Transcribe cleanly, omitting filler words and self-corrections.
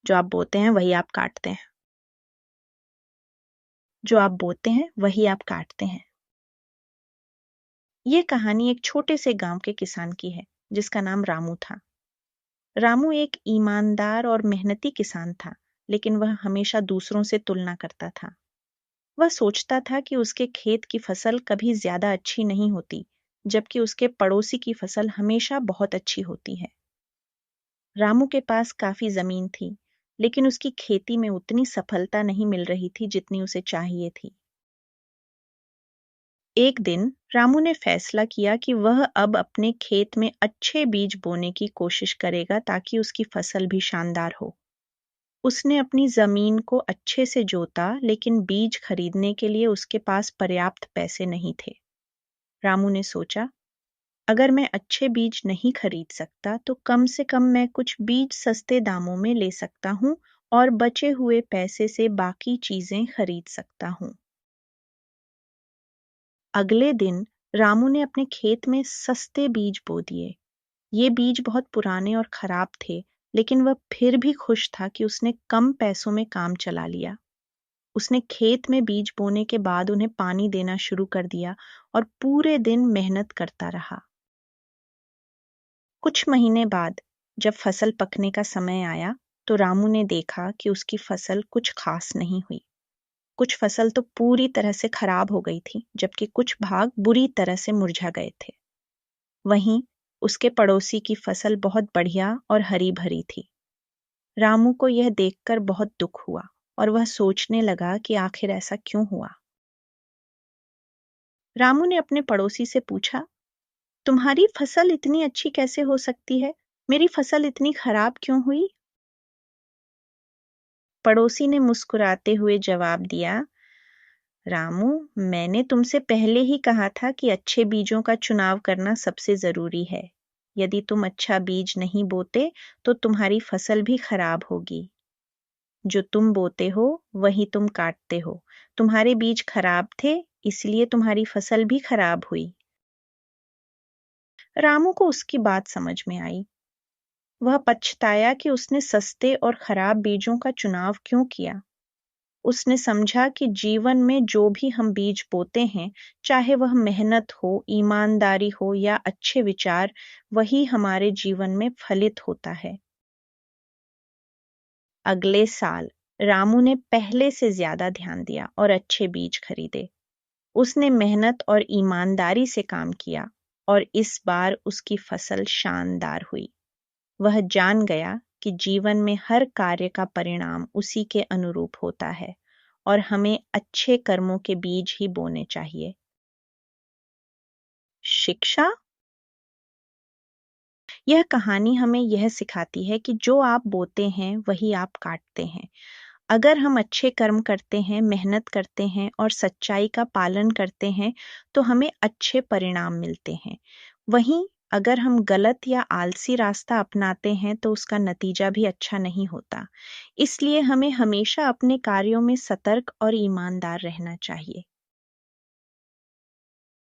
जो आप बोते हैं वही आप काटते हैं। जो आप बोते हैं वही आप काटते हैं। ये कहानी एक छोटे से गांव के किसान की है जिसका नाम रामू था। रामू एक ईमानदार और मेहनती किसान था, लेकिन वह हमेशा दूसरों से तुलना करता था। वह सोचता था कि उसके खेत की फसल कभी ज्यादा अच्छी नहीं होती, जबकि उसके पड़ोसी की फसल हमेशा बहुत अच्छी होती है। रामू के पास काफी जमीन थी, लेकिन उसकी खेती में उतनी सफलता नहीं मिल रही थी जितनी उसे चाहिए थी। एक दिन रामू ने फैसला किया कि वह अब अपने खेत में अच्छे बीज बोने की कोशिश करेगा ताकि उसकी फसल भी शानदार हो। उसने अपनी जमीन को अच्छे से जोता, लेकिन बीज खरीदने के लिए उसके पास पर्याप्त पैसे नहीं थे। रामू ने सोचा, अगर मैं अच्छे बीज नहीं खरीद सकता तो कम से कम मैं कुछ बीज सस्ते दामों में ले सकता हूँ और बचे हुए पैसे से बाकी चीजें खरीद सकता हूँ। अगले दिन रामू ने अपने खेत में सस्ते बीज बो दिए। ये बीज बहुत पुराने और खराब थे, लेकिन वह फिर भी खुश था कि उसने कम पैसों में काम चला लिया। उसने खेत में बीज बोने के बाद उन्हें पानी देना शुरू कर दिया और पूरे दिन मेहनत करता रहा। कुछ महीने बाद जब फसल पकने का समय आया, तो रामू ने देखा कि उसकी फसल कुछ खास नहीं हुई। कुछ फसल तो पूरी तरह से खराब हो गई थी, जबकि कुछ भाग बुरी तरह से मुरझा गए थे। वहीं उसके पड़ोसी की फसल बहुत बढ़िया और हरी भरी थी। रामू को यह देखकर बहुत दुख हुआ और वह सोचने लगा कि आखिर ऐसा क्यों हुआ। रामू ने अपने पड़ोसी से पूछा, तुम्हारी फसल इतनी अच्छी कैसे हो सकती है? मेरी फसल इतनी खराब क्यों हुई? पड़ोसी ने मुस्कुराते हुए जवाब दिया, रामू, मैंने तुमसे पहले ही कहा था कि अच्छे बीजों का चुनाव करना सबसे जरूरी है। यदि तुम अच्छा बीज नहीं बोते तो तुम्हारी फसल भी खराब होगी। जो तुम बोते हो वही तुम काटते हो। तुम्हारे बीज खराब थे, इसलिए तुम्हारी फसल भी खराब हुई। रामू को उसकी बात समझ में आई। वह पछताया कि उसने सस्ते और खराब बीजों का चुनाव क्यों किया। उसने समझा कि जीवन में जो भी हम बीज बोते हैं, चाहे वह मेहनत हो, ईमानदारी हो या अच्छे विचार, वही हमारे जीवन में फलित होता है। अगले साल रामू ने पहले से ज्यादा ध्यान दिया और अच्छे बीज खरीदे। उसने मेहनत और ईमानदारी से काम किया और इस बार उसकी फसल शानदार हुई। वह जान गया कि जीवन में हर कार्य का परिणाम उसी के अनुरूप होता है और हमें अच्छे कर्मों के बीज ही बोने चाहिए। शिक्षा। यह कहानी हमें यह सिखाती है कि जो आप बोते हैं वही आप काटते हैं। अगर हम अच्छे कर्म करते हैं, मेहनत करते हैं और सच्चाई का पालन करते हैं, तो हमें अच्छे परिणाम मिलते हैं। वहीं अगर हम गलत या आलसी रास्ता अपनाते हैं तो उसका नतीजा भी अच्छा नहीं होता। इसलिए हमें हमेशा अपने कार्यों में सतर्क और ईमानदार रहना चाहिए।